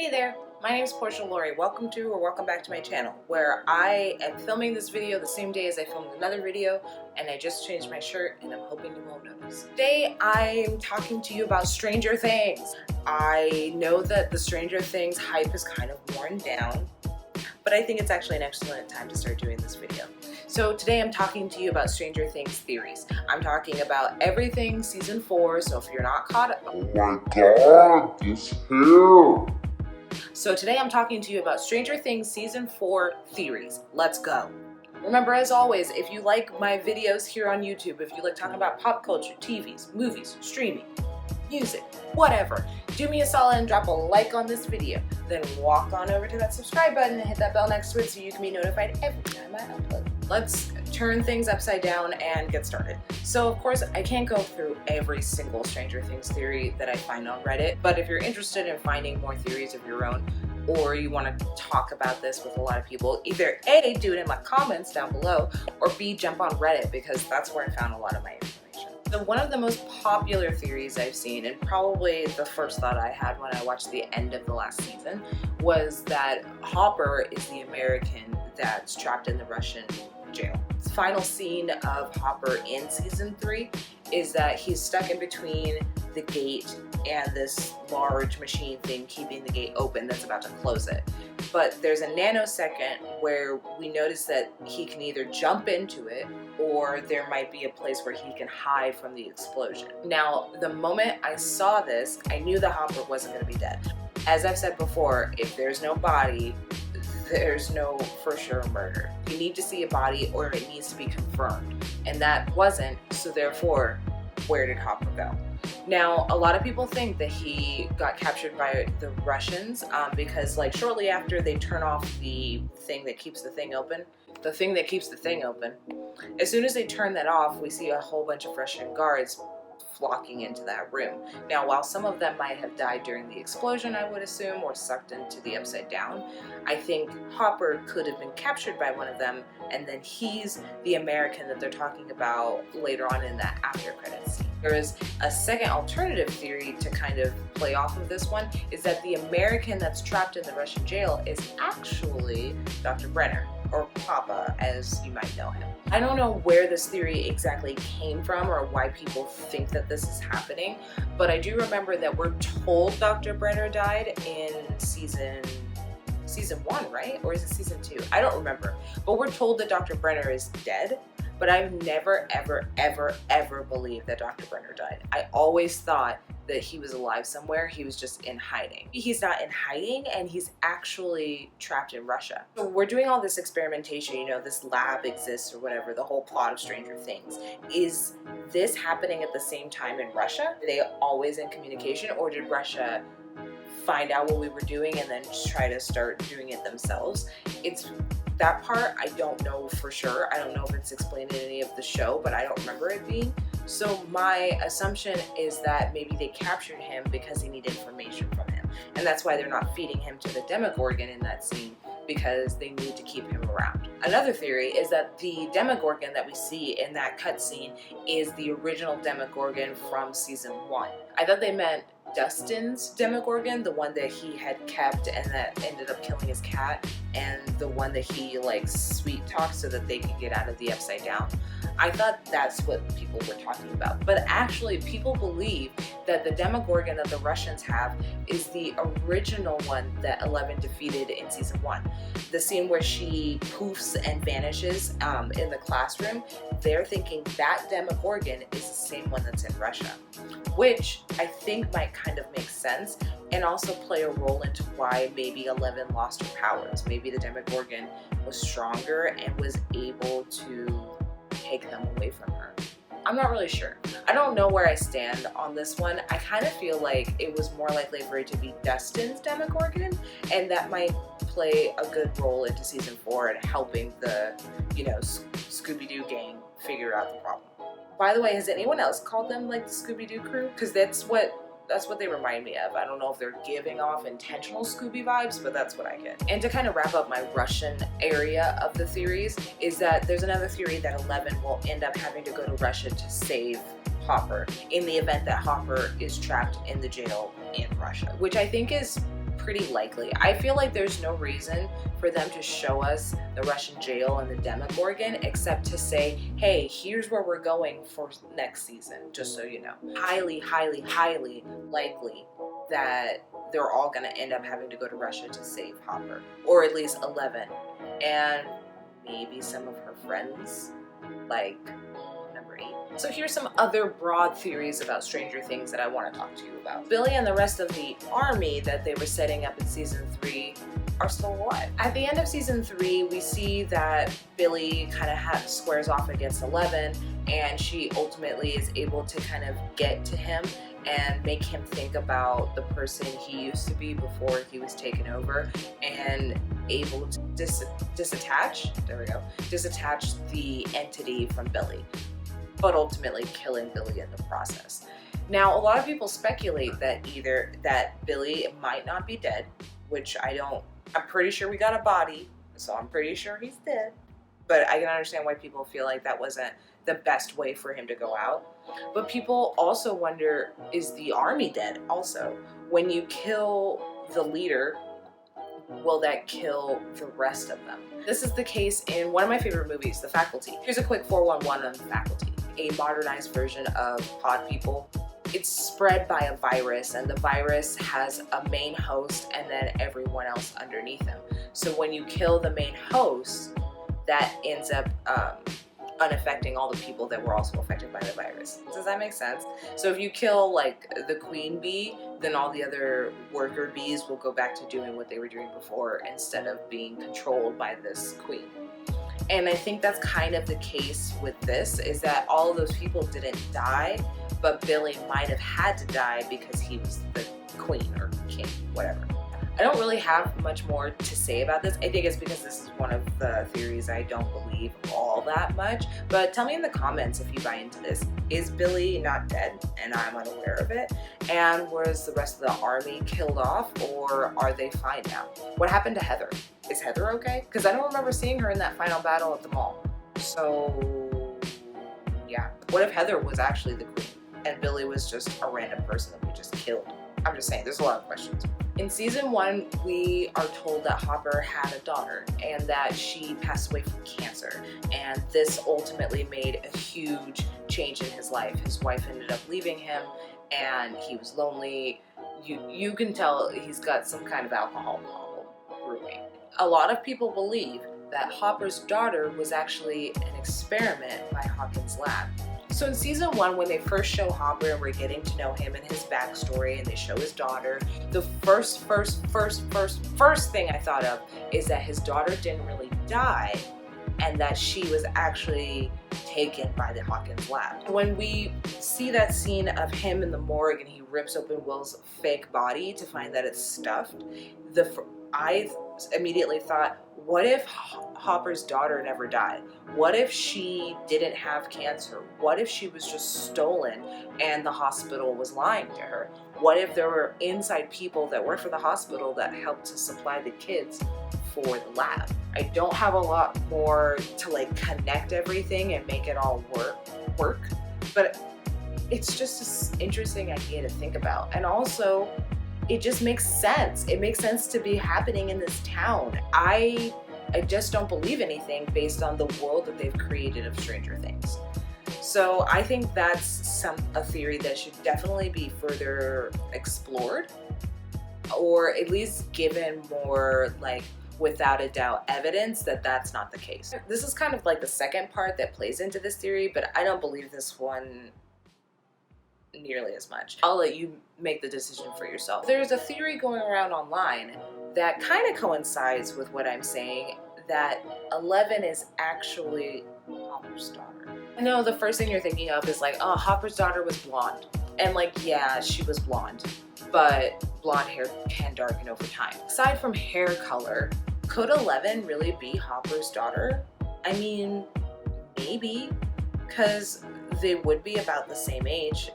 Hey there, my name is Porsha Lauri. Welcome back to my channel, where I am filming this video the same day as I filmed another video, and I just changed my shirt and I'm hoping you won't notice. Today I'm talking to you about Stranger Things. I know that the Stranger Things hype is kind of worn down, but I think it's actually an excellent time to start doing this video. So today I'm talking to you about Stranger Things theories. I'm talking about everything season 4, so if you're not caught up. Oh my god, this hair! So today I'm talking to you about Stranger Things season 4 theories. Let's go. Remember, as always, if you like my videos here on YouTube, if you like talking about pop culture, TVs, movies, streaming, music, whatever, do me a solid and drop a like on this video. Then walk on over to that subscribe button and hit that bell next to it so you can be notified every time I upload. Let's turn things upside down and get started. So of course, I can't go through every single Stranger Things theory that I find on Reddit, but if you're interested in finding more theories of your own, or you want to talk about this with a lot of people, either A, do it in my comments down below, or B, jump on Reddit, because that's where I found a lot of my information. So one of the most popular theories I've seen, and probably the first thought I had when I watched the end of the last season, was that Hopper is the American that's trapped in the Russian jail. The final scene of Hopper in season 3 is that he's stuck in between the gate and this large machine thing keeping the gate open that's about to close it. But there's a nanosecond where we notice that he can either jump into it, or there might be a place where he can hide from the explosion. Now, the moment I saw this, I knew that Hopper wasn't going to be dead. As I've said before, if there's no body, there's no for sure murder. You need to see a body, or it needs to be confirmed. And that wasn't, so therefore, where did Hopper go? Now, a lot of people think that he got captured by the Russians because like shortly after they turn off the thing that keeps the thing open, as soon as they turn that off, we see a whole bunch of Russian guards flocking into that room. Now, while some of them might have died during the explosion, I would assume, or sucked into the Upside Down, I think Hopper could have been captured by one of them, and then he's the American that they're talking about later on in that after credits scene. There is a second alternative theory to kind of play off of this one, is that the American that's trapped in the Russian jail is actually Dr. Brenner, or Papa, as you might know him. I don't know where this theory exactly came from or why people think that this is happening, but I do remember that we're told Dr. Brenner died in season 1, right? Or is it season 2? I don't remember. But we're told that Dr. Brenner is dead, but I've never, ever believed that Dr. Brenner died. I always thought that he was alive somewhere. He was just in hiding. He's not in hiding, and he's actually trapped in Russia. So we're doing all this experimentation, you know, this lab exists or whatever, the whole plot of Stranger Things. Is this happening at the same time in Russia? Are they always in communication, or did Russia find out what we were doing and then just try to start doing it themselves? That part I don't know for sure. I don't know if it's explained in any of the show, but I don't remember it being. So my assumption is that maybe they captured him because they need information from him. And that's why they're not feeding him to the Demogorgon in that scene, because they need to keep him around. Another theory is that the Demogorgon that we see in that cutscene is the original Demogorgon from season 1. I thought they meant Dustin's Demogorgon, the one that he had kept and that ended up killing his cat, and the one that he like sweet talked so that they could get out of the Upside Down. I thought that's what people were talking about. But actually, people believe that the Demogorgon that the Russians have is the original one that Eleven defeated in season 1. The scene where she poofs and vanishes in the classroom, they're thinking that Demogorgon is the same one that's in Russia, which I think might kind of make sense and also play a role into why maybe Eleven lost her powers. Maybe the Demogorgon was stronger and was able to take them away from her. I'm not really sure. I don't know where I stand on this one. I kind of feel like it was more likely for it to be Dustin's Demogorgon, and that might play a good role into season 4 and helping the, you know, Scooby-Doo gang figure out the problem. By the way, has anyone else called them like the Scooby-Doo crew? Because that's what they remind me of. I don't know if they're giving off intentional Scooby vibes, but that's what I get. And to kind of wrap up my Russian area of the theories, is that there's another theory that Eleven will end up having to go to Russia to save Hopper in the event that Hopper is trapped in the jail in Russia, which I think is pretty likely. I feel like there's no reason for them to show us the Russian jail and the Demogorgon except to say, hey, here's where we're going for next season, just so you know. Highly, highly, highly likely that they're all going to end up having to go to Russia to save Hopper, or at least 11, and maybe some of her friends, like number 8. So here's some other broad theories about Stranger Things that I want to talk to you about. Billy and the rest of the army that they were setting up in season 3 are still alive. At the end of season 3, we see that Billy kind of squares off against 11, and she ultimately is able to kind of get to him and make him think about the person he used to be before he was taken over, and able to disattach the entity from Billy, but ultimately killing Billy in the process. Now, a lot of people speculate that either that Billy might not be dead, which I'm pretty sure we got a body, so I'm pretty sure he's dead, but I can understand why people feel like that wasn't the best way for him to go out. But people also wonder, is the army dead also? When you kill the leader, will that kill the rest of them? This is the case in one of my favorite movies, The Faculty. Here's a quick 411 on The Faculty, a modernized version of Pod People. It's spread by a virus, and the virus has a main host and then everyone else underneath him. So when you kill the main host, that ends up unaffecting all the people that were also affected by the virus. Does that make sense? So if you kill like the queen bee, then all the other worker bees will go back to doing what they were doing before instead of being controlled by this queen. And I think that's kind of the case with this, is that all of those people didn't die, but Billy might have had to die because he was the queen or king, whatever. I don't really have much more to say about this. I think it's because this is one of the theories I don't believe all that much. But tell me in the comments if you buy into this. Is Billy not dead and I'm unaware of it? And was the rest of the army killed off, or are they fine now? What happened to Heather? Is Heather okay? Because I don't remember seeing her in that final battle at the mall. So yeah. What if Heather was actually the queen and Billy was just a random person that we just killed? I'm just saying, there's a lot of questions. In season 1, we are told that Hopper had a daughter and that she passed away from cancer. And this ultimately made a huge change in his life. His wife ended up leaving him and he was lonely. You can tell he's got some kind of alcohol problem brewing. A lot of people believe that Hopper's daughter was actually an experiment by Hawkins' lab. So in season 1, when they first show Hopper and we're getting to know him and his backstory, and they show his daughter, the first thing I thought of is that his daughter didn't really die and that she was actually taken by the Hawkins lab. When we see that scene of him in the morgue and he rips open Will's fake body to find that it's stuffed, I immediately thought, what if Hopper's daughter never died? What if she didn't have cancer? What if she was just stolen and the hospital was lying to her? What if there were inside people that worked for the hospital that helped to supply the kids for the lab? I don't have a lot more to like connect everything and make it all work, but it's just an interesting idea to think about. And also, it just makes sense. It makes sense to be happening in this town. I just don't believe anything based on the world that they've created of Stranger Things. So I think that's a theory that should definitely be further explored, or at least given more like without a doubt evidence that that's not the case. This is kind of like the second part that plays into this theory, but I don't believe this one nearly as much. I'll let you make the decision for yourself. There's a theory going around online that kind of coincides with what I'm saying, that 11 is actually Hopper's daughter. I know the first thing you're thinking of is like, oh, Hopper's daughter was blonde. And like, yeah, she was blonde, but blonde hair can darken over time. Aside from hair color, could 11 really be Hopper's daughter? I mean, maybe, because they would be about the same age.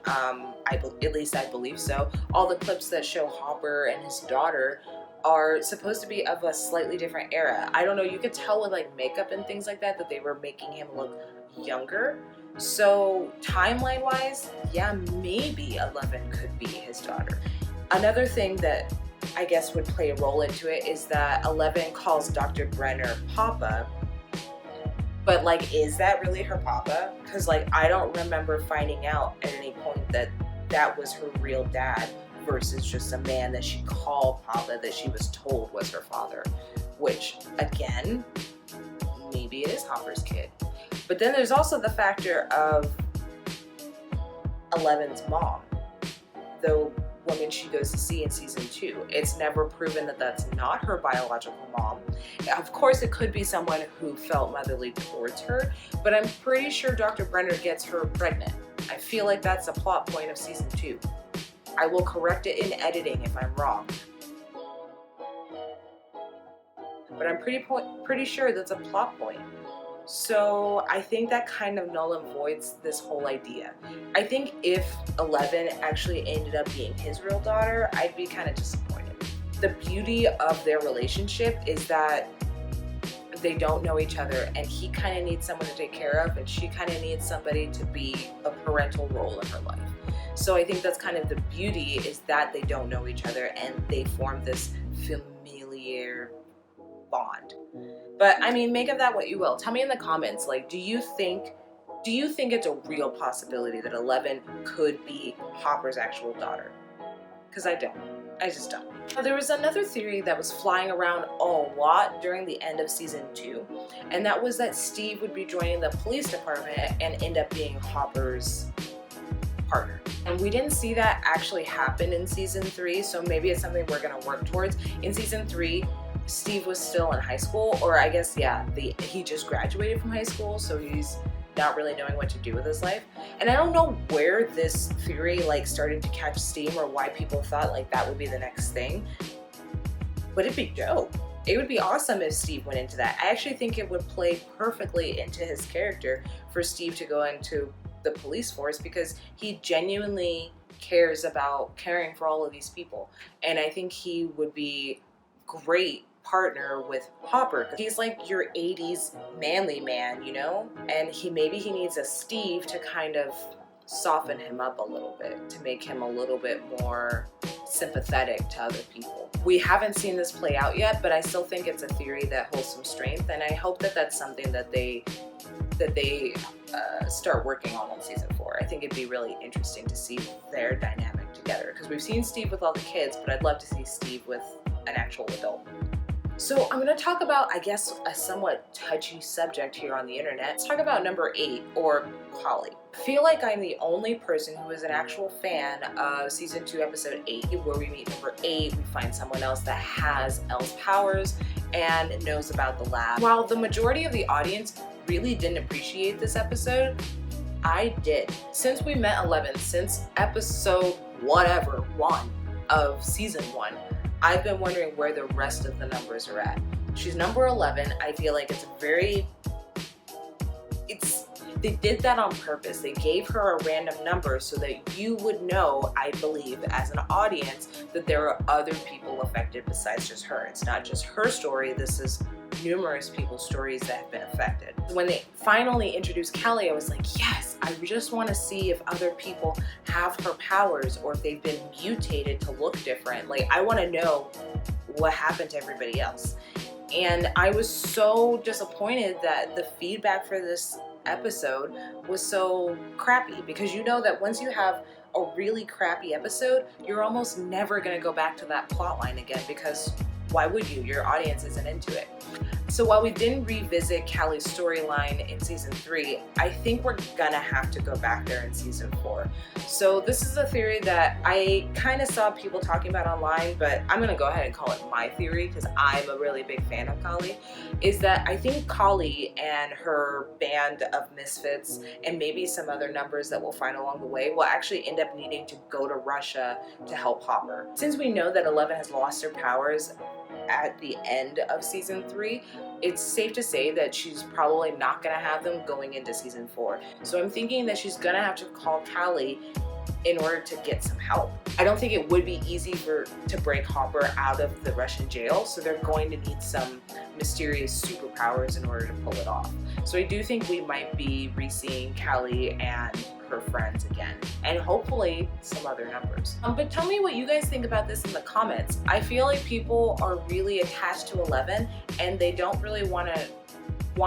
At least I believe so. All the clips that show Hopper and his daughter are supposed to be of a slightly different era. I don't know, you could tell with like makeup and things like that they were making him look younger. So timeline wise, yeah, maybe 11 could be his daughter. Another thing that I guess would play a role into it is that 11 calls Dr. Brenner Papa. But like, is that really her papa? Because like, I don't remember finding out at any point that that was her real dad versus just a man that she called papa that she was told was her father. Which, again, maybe it is Hopper's kid. But then there's also the factor of 11's mom. The woman she goes to see in season 2. It's never proven that that's not her biological mom. Of course, it could be someone who felt motherly towards her, but I'm pretty sure Dr. Brenner gets her pregnant. I feel like that's a plot point of season 2. I will correct it in editing if I'm wrong. But I'm pretty sure that's a plot point. So I think that kind of null and voids this whole idea. I think if 11 actually ended up being his real daughter, I'd be kind of disappointed. The beauty of their relationship is that they don't know each other, and he kind of needs someone to take care of, and she kind of needs somebody to be a parental role in her life. So I think that's kind of the beauty, is that they don't know each other and they form this familiar bond. But I mean, make of that what you will. Tell me in the comments, like, do you think it's a real possibility that 11 could be Hopper's actual daughter? Because I don't. I just don't. Now, there was another theory that was flying around a lot during the end of season 2, and that was that Steve would be joining the police department and end up being Hopper's partner. And we didn't see that actually happen in season 3, so maybe it's something we're gonna work towards. In season 3, Steve was still in high school, or I guess, yeah, he just graduated from high school, so he's not really knowing what to do with his life. And I don't know where this theory like started to catch steam or why people thought like that would be the next thing, but it'd be dope. It would be awesome if Steve went into that. I actually think it would play perfectly into his character for Steve to go into the police force, because he genuinely cares about caring for all of these people. And I think he would be great partner with Hopper. He's like your 80s manly man, you know? And maybe he needs a Steve to kind of soften him up a little bit, to make him a little bit more sympathetic to other people. We haven't seen this play out yet, but I still think it's a theory that holds some strength, and I hope that that's something that they start working on in season 4. I think it'd be really interesting to see their dynamic together, because we've seen Steve with all the kids, but I'd love to see Steve with an actual adult. So I'm going to talk about, I guess, a somewhat touchy subject here on the internet. Let's talk about number 8, or Polly. I feel like I'm the only person who is an actual fan of season 2, episode 8, where we meet number 8. We find someone else that has Elle's powers and knows about the lab. While the majority of the audience really didn't appreciate this episode, I did. Since we met 11, since episode 1 of season 1, I've been wondering where the rest of the numbers are at. She's number 11. I feel like they did that on purpose. They gave her a random number so that you would know, I believe, as an audience, that there are other people affected besides just her. It's not just her story. This is numerous people's stories that have been affected. When they finally introduced Kelly, I was like, yes, I just want to see if other people have her powers or if they've been mutated to look different. Like, I want to know what happened to everybody else. And I was so disappointed that the feedback for this episode was so crappy, because you know that once you have a really crappy episode, you're almost never going to go back to that plot line again, because why would you? Your audience isn't into it. So while we didn't revisit Callie's storyline in season 3, I think we're gonna have to go back there in season 4. So this is a theory that I kind of saw people talking about online, but I'm gonna go ahead and call it my theory because I'm a really big fan of Callie, is that I think Callie and her band of misfits and maybe some other numbers that we'll find along the way will actually end up needing to go to Russia to help Hopper. Since we know that 11 has lost her powers at the end of season 3, it's safe to say that she's probably not going to have them going into season 4. So I'm thinking that she's going to have to call Callie in order to get some help. I don't think it would be easy to break Hopper out of the Russian jail, so they're going to need some mysterious superpowers in order to pull it off. So I do think we might be re-seeing Callie and her friends again, and hopefully some other numbers. But tell me what you guys think about this in the comments. I feel like people are really attached to 11 and they don't really want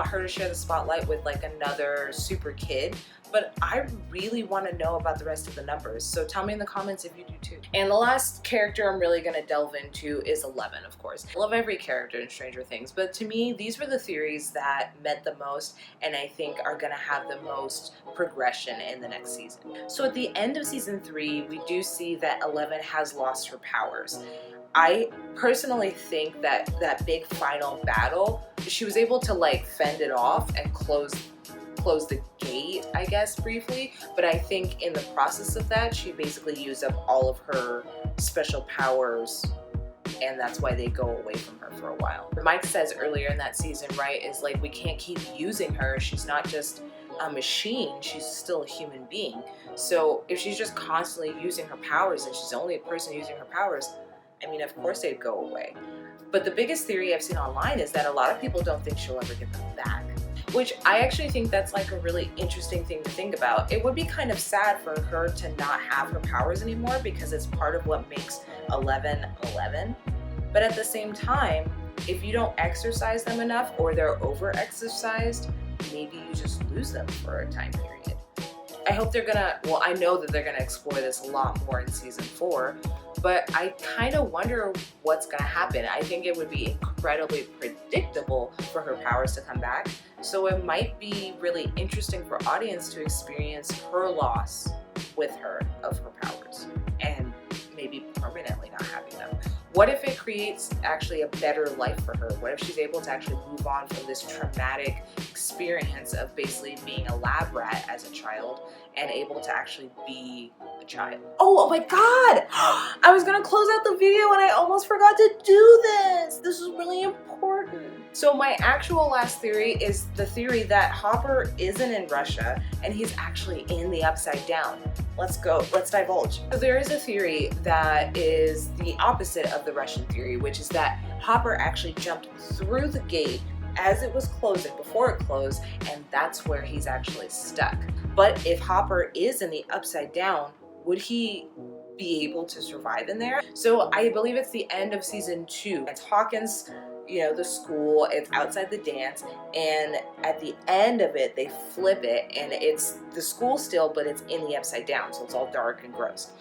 her to share the spotlight with like another super kid, but I really want to know about the rest of the numbers. So tell me in the comments if you do too. And the last character I'm really going to delve into is 11, of course. I love every character in Stranger Things, but to me, these were the theories that meant the most and I think are going to have the most progression in the next season. So at the end of season 3, we do see that 11 has lost her powers. I personally think that that big final battle, she was able to like fend it off and close the gate, I guess, briefly, but I think in the process of that, she basically used up all of her special powers, and that's why they go away from her for a while. Mike says earlier in that season, right, is like, we can't keep using her. She's not just a machine, she's still a human being. So if she's just constantly using her powers and she's only a person using her powers, I mean, of course they'd go away. But the biggest theory I've seen online is that a lot of people don't think she'll ever get them back, which I actually think that's like a really interesting thing to think about. It would be kind of sad for her to not have her powers anymore because it's part of what makes 11 11. But at the same time, if you don't exercise them enough or they're over-exercised, maybe you just lose them for a time period. I hope they're gonna, well, I know that they're gonna explore this a lot more in season 4, but I kind of wonder what's gonna happen. I think it would be incredibly predictable for her powers to come back, so it might be really interesting for audience to experience her loss with her of her powers and maybe permanently not having them. What if it creates actually a better life for her? What if she's able to actually move on from this traumatic experience of basically being a lab rat as a child and able to actually be a child? Oh my God! I was gonna close out the video and I almost forgot to do this. This is really important. So my actual last theory is the theory that Hopper isn't in Russia and he's actually in the Upside Down. Let's go, let's divulge. So there is a theory that is the opposite of the Russian theory, which is that Hopper actually jumped through the gate as it was closing, before it closed, and that's where he's actually stuck. But if Hopper is in the Upside Down, would he be able to survive in there? So I believe it's the end of season 2. It's Hawkins, you know, the school, it's outside the dance, and at the end of it, they flip it, and it's the school still, but it's in the Upside Down, so it's all dark and gross.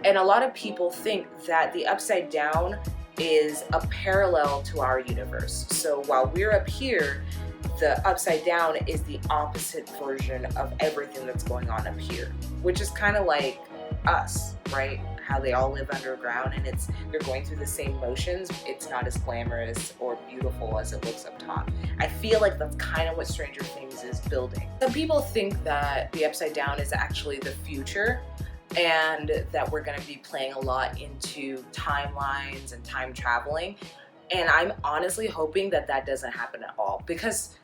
And a lot of people think that the Upside Down is a parallel to our universe. So while we're up here, the Upside Down is the opposite version of everything that's going on up here, which is kind of like us, right? How they all live underground and they're going through the same motions. It's not as glamorous or beautiful as it looks up top. I feel like that's kind of what Stranger Things is building. Some people think that the Upside Down is actually the future and that we're going to be playing a lot into timelines and time traveling. And I'm honestly hoping that that doesn't happen at all, because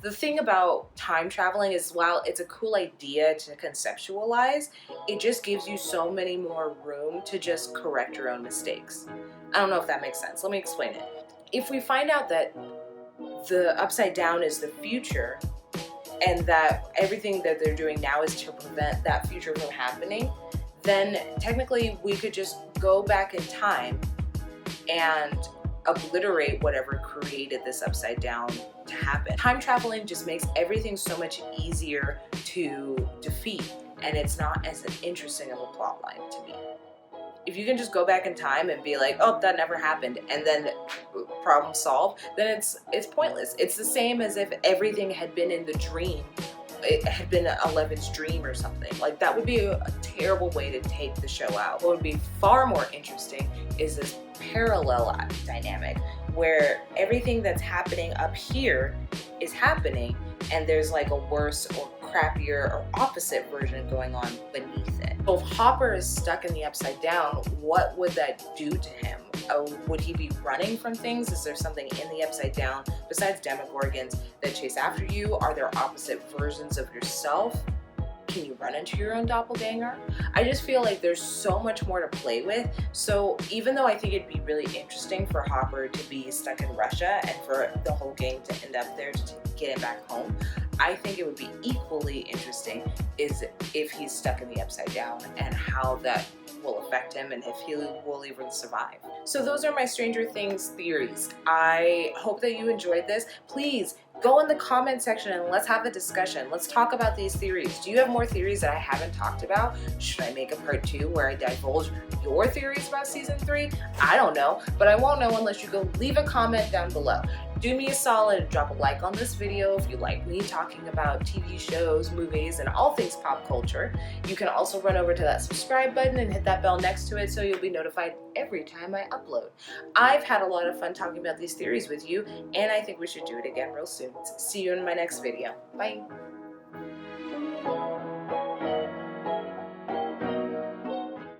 the thing about time traveling is, while it's a cool idea to conceptualize, it just gives you so many more room to just correct your own mistakes. I don't know if that makes sense. Let me explain it. If we find out that the Upside Down is the future and that everything that they're doing now is to prevent that future from happening, then technically we could just go back in time and obliterate whatever created this Upside Down to happen. Time traveling just makes everything so much easier to defeat, and it's not as interesting of a plot line to me. If you can just go back in time and be like, oh, that never happened, and then problem solved, then it's pointless. It's the same as if everything had been in the dream. It had been 11's dream or something. Like, that would be a terrible way to take the show out. What would be far more interesting is this parallel dynamic where everything that's happening up here is happening, and there's like a worse or crappier or opposite version going on beneath it. So if Hopper is stuck in the Upside Down, what would that do to him? Would he be running from things? Is there something in the Upside Down besides Demogorgons that chase after you? Are there opposite versions of yourself? Can you run into your own doppelganger? I just feel like there's so much more to play with. So even though I think it'd be really interesting for Hopper to be stuck in Russia and for the whole gang to end up there to get him back home, I think it would be equally interesting is if he's stuck in the Upside Down and how that will affect him and if he will even survive. So those are my Stranger Things theories. I hope that you enjoyed this. Please go in the comment section and let's have a discussion. Let's talk about these theories. Do you have more theories that I haven't talked about? Should I make a part 2 where I divulge your theories about season 3? I don't know, but I won't know unless you go leave a comment down below. Do me a solid and drop a like on this video if you like me talking about TV shows, movies, and all things pop culture. You can also run over to that subscribe button and hit that bell next to it so you'll be notified every time I upload. I've had a lot of fun talking about these theories with you, and I think we should do it again real soon. See you in my next video. Bye.